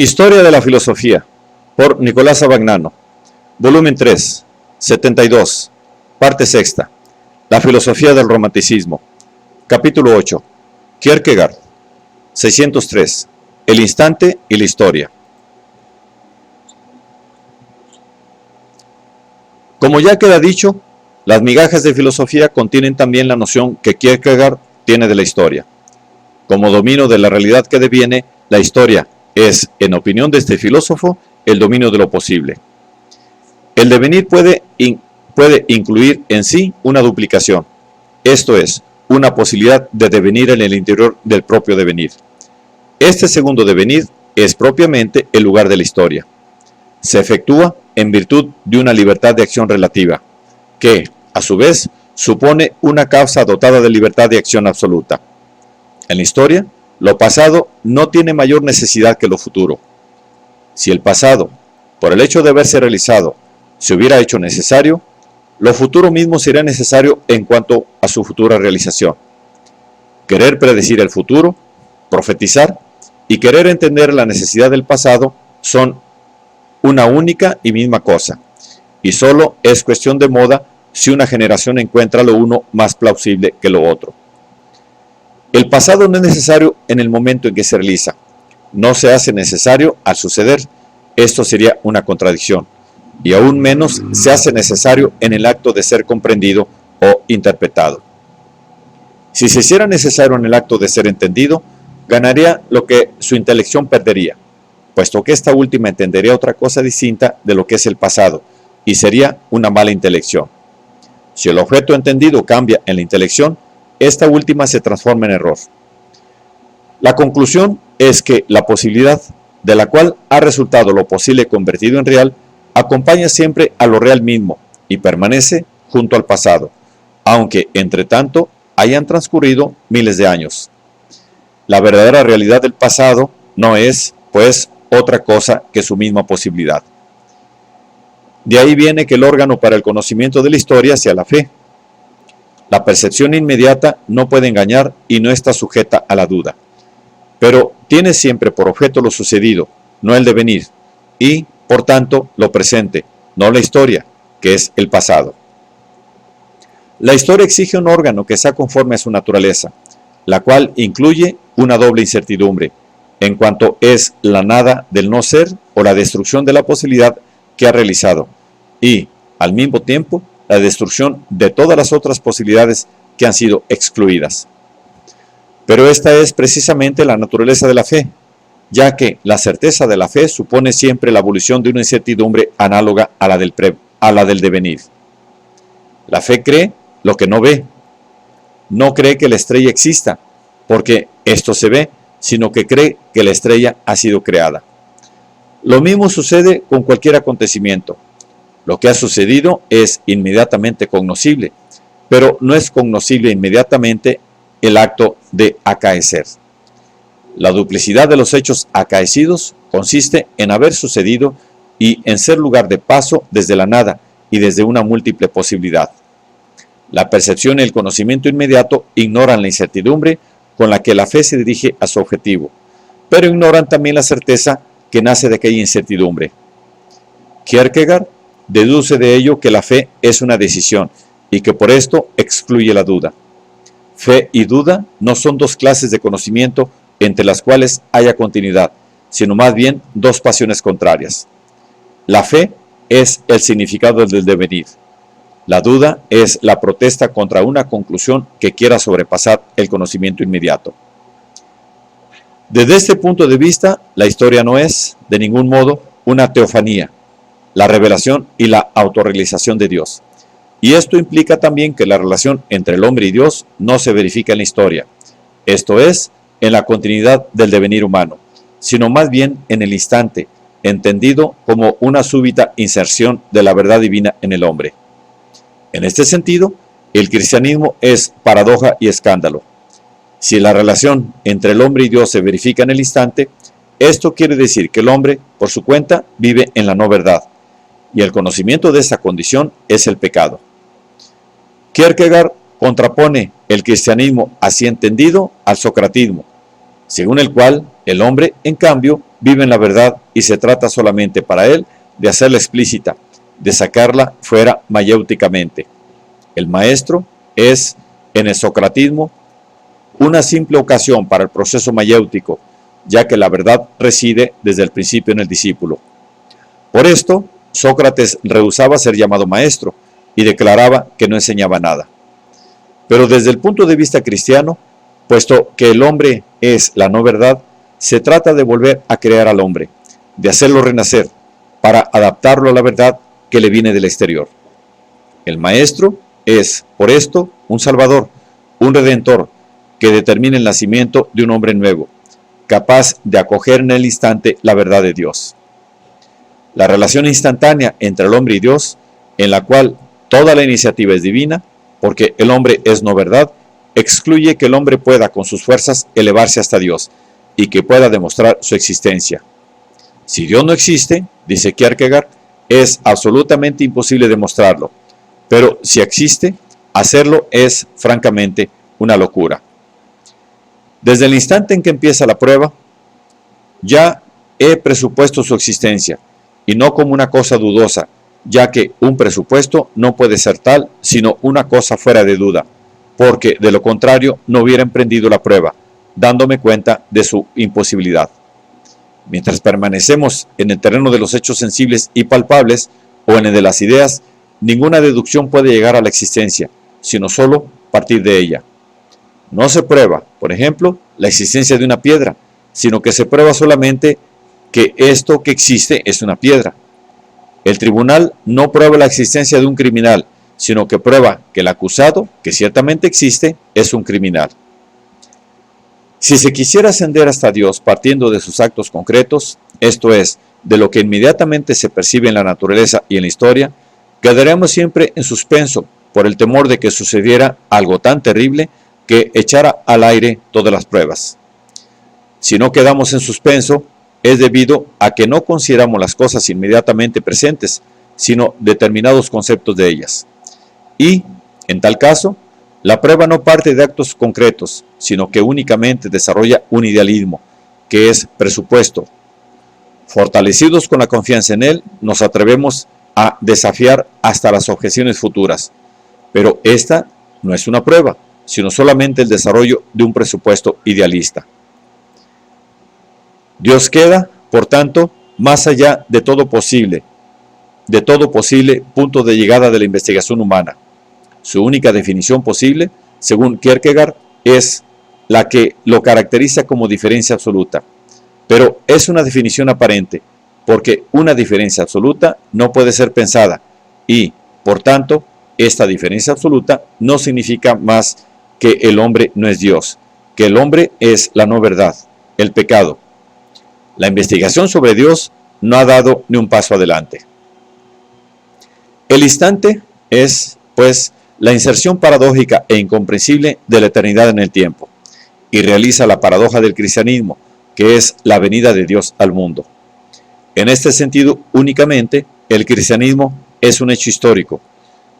Historia de la filosofía, por Nicolás Abagnano, volumen 3, 72, parte sexta, La filosofía del romanticismo, capítulo 8, Kierkegaard, 603, El instante y la historia. Como ya queda dicho, las migajas de filosofía contienen también la noción que Kierkegaard tiene de la historia. Como dominio de la realidad que deviene, la historia es, en opinión de este filósofo, el dominio de lo posible. El devenir puede incluir en sí una duplicación, esto es, una posibilidad de devenir en el interior del propio devenir. Este segundo devenir es propiamente el lugar de la historia. Se efectúa en virtud de una libertad de acción relativa, que, a su vez, supone una causa dotada de libertad de acción absoluta. En la historia, lo pasado no tiene mayor necesidad que lo futuro. Si el pasado, por el hecho de haberse realizado, se hubiera hecho necesario, lo futuro mismo sería necesario en cuanto a su futura realización. Querer predecir el futuro, profetizar y querer entender la necesidad del pasado son una única y misma cosa, y solo es cuestión de moda si una generación encuentra lo uno más plausible que lo otro. El pasado no es necesario en el momento en que se realiza, no se hace necesario al suceder, esto sería una contradicción, y aún menos se hace necesario en el acto de ser comprendido o interpretado. Si se hiciera necesario en el acto de ser entendido, ganaría lo que su intelección perdería, puesto que esta última entendería otra cosa distinta de lo que es el pasado, y sería una mala intelección. Si el objeto entendido cambia en la intelección, esta última se transforma en error. La conclusión es que la posibilidad, de la cual ha resultado lo posible convertido en real, acompaña siempre a lo real mismo y permanece junto al pasado, aunque, entre tanto, hayan transcurrido miles de años. La verdadera realidad del pasado no es, pues, otra cosa que su misma posibilidad. De ahí viene que el órgano para el conocimiento de la historia sea la fe. La percepción inmediata no puede engañar y no está sujeta a la duda, pero tiene siempre por objeto lo sucedido, no el devenir, y, por tanto, lo presente, no la historia, que es el pasado. La historia exige un órgano que sea conforme a su naturaleza, la cual incluye una doble incertidumbre, en cuanto es la nada del no ser o la destrucción de la posibilidad que ha realizado, y, al mismo tiempo, la destrucción de todas las otras posibilidades que han sido excluidas. Pero esta es precisamente la naturaleza de la fe, ya que la certeza de la fe supone siempre la abolición de una incertidumbre análoga a la del devenir. La fe cree lo que no ve. No cree que la estrella exista, porque esto se ve, sino que cree que la estrella ha sido creada. Lo mismo sucede con cualquier acontecimiento. Lo que ha sucedido es inmediatamente cognoscible, pero no es cognoscible inmediatamente el acto de acaecer. La duplicidad de los hechos acaecidos consiste en haber sucedido y en ser lugar de paso desde la nada y desde una múltiple posibilidad. La percepción y el conocimiento inmediato ignoran la incertidumbre con la que la fe se dirige a su objetivo, pero ignoran también la certeza que nace de aquella incertidumbre. Kierkegaard deduce de ello que la fe es una decisión y que por esto excluye la duda. Fe y duda no son dos clases de conocimiento entre las cuales haya continuidad, sino más bien dos pasiones contrarias. La fe es el significado del devenir. La duda es la protesta contra una conclusión que quiera sobrepasar el conocimiento inmediato. Desde este punto de vista, la historia no es, de ningún modo, una teofanía, la revelación y la autorrealización de Dios. Y esto implica también que la relación entre el hombre y Dios no se verifica en la historia, esto es, en la continuidad del devenir humano, sino más bien en el instante, entendido como una súbita inserción de la verdad divina en el hombre. En este sentido, el cristianismo es paradoja y escándalo. Si la relación entre el hombre y Dios se verifica en el instante, esto quiere decir que el hombre, por su cuenta, vive en la no verdad, y el conocimiento de esa condición es el pecado. Kierkegaard contrapone el cristianismo así entendido al socratismo, según el cual El hombre, en cambio, vive en la verdad y se trata solamente para él de hacerla explícita, de sacarla fuera mayéuticamente. El maestro es, en el socratismo, una simple ocasión para el proceso mayéutico, ya que la verdad reside desde el principio en el discípulo. Por esto, Sócrates rehusaba ser llamado maestro y declaraba que no enseñaba nada. Pero desde el punto de vista cristiano, puesto que el hombre es la no verdad, se trata de volver a crear al hombre, de hacerlo renacer, para adaptarlo a la verdad que le viene del exterior. El maestro es, por esto, un salvador, un redentor, que determina el nacimiento de un hombre nuevo, capaz de acoger en el instante la verdad de Dios. La relación instantánea entre el hombre y Dios, en la cual toda la iniciativa es divina, porque el hombre es no verdad, excluye que el hombre pueda con sus fuerzas elevarse hasta Dios y que pueda demostrar su existencia. Si Dios no existe, dice Kierkegaard, es absolutamente imposible demostrarlo, pero si existe, hacerlo es francamente una locura. Desde el instante en que empieza la prueba, ya he presupuesto su existencia, y no como una cosa dudosa, ya que un presupuesto no puede ser tal, sino una cosa fuera de duda, porque de lo contrario no hubiera emprendido la prueba, dándome cuenta de su imposibilidad. Mientras permanecemos en el terreno de los hechos sensibles y palpables, o en el de las ideas, ninguna deducción puede llegar a la existencia, sino solo partir de ella. No se prueba, por ejemplo, la existencia de una piedra, sino que se prueba solamente que esto que existe es una piedra. El tribunal no prueba la existencia de un criminal, sino que prueba que el acusado, que ciertamente existe, es un criminal. Si se quisiera ascender hasta Dios partiendo de sus actos concretos, esto es, de lo que inmediatamente se percibe en la naturaleza y en la historia, quedaremos siempre en suspenso por el temor de que sucediera algo tan terrible que echara al aire todas las pruebas. Si no quedamos en suspenso, es debido a que no consideramos las cosas inmediatamente presentes, sino determinados conceptos de ellas. Y, en tal caso, la prueba no parte de actos concretos, sino que únicamente desarrolla un idealismo, que es presupuesto. Fortalecidos con la confianza en él, nos atrevemos a desafiar hasta las objeciones futuras. Pero esta no es una prueba, sino solamente el desarrollo de un presupuesto idealista. Dios queda, por tanto, más allá de todo posible punto de llegada de la investigación humana. Su única definición posible, según Kierkegaard, es la que lo caracteriza como diferencia absoluta. Pero es una definición aparente, porque una diferencia absoluta no puede ser pensada y, por tanto, esta diferencia absoluta no significa más que el hombre no es Dios, que el hombre es la no verdad, el pecado. La investigación sobre Dios no ha dado ni un paso adelante. El instante es, pues, la inserción paradójica e incomprensible de la eternidad en el tiempo, y realiza la paradoja del cristianismo, que es la venida de Dios al mundo. En este sentido, únicamente, el cristianismo es un hecho histórico,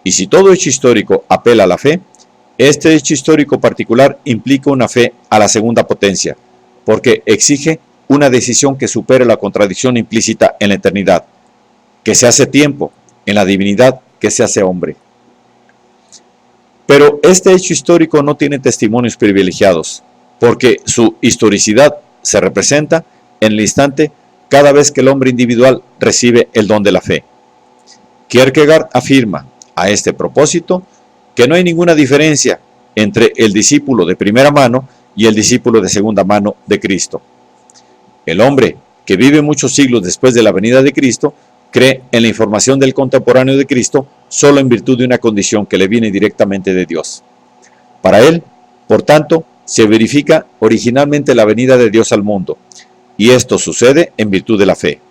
y si todo hecho histórico apela a la fe, este hecho histórico particular implica una fe a la segunda potencia, porque exige una decisión que supere la contradicción implícita en la eternidad, que se hace tiempo, en la divinidad que se hace hombre. Pero este hecho histórico no tiene testimonios privilegiados, porque su historicidad se representa en el instante cada vez que el hombre individual recibe el don de la fe. Kierkegaard afirma, a este propósito, que no hay ninguna diferencia entre el discípulo de primera mano y el discípulo de segunda mano de Cristo. El hombre que vive muchos siglos después de la venida de Cristo cree en la información del contemporáneo de Cristo solo en virtud de una condición que le viene directamente de Dios. Para él, por tanto, se verifica originalmente la venida de Dios al mundo, y esto sucede en virtud de la fe.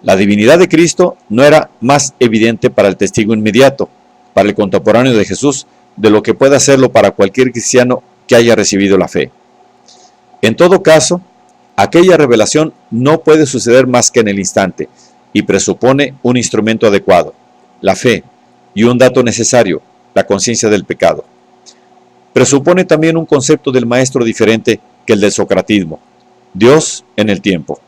La divinidad de Cristo no era más evidente para el testigo inmediato, para el contemporáneo de Jesús, de lo que pueda serlo para cualquier cristiano que haya recibido la fe. En todo caso, aquella revelación no puede suceder más que en el instante, y presupone un instrumento adecuado, la fe, y un dato necesario, la conciencia del pecado. Presupone también un concepto del maestro diferente que el del socratismo, Dios en el tiempo.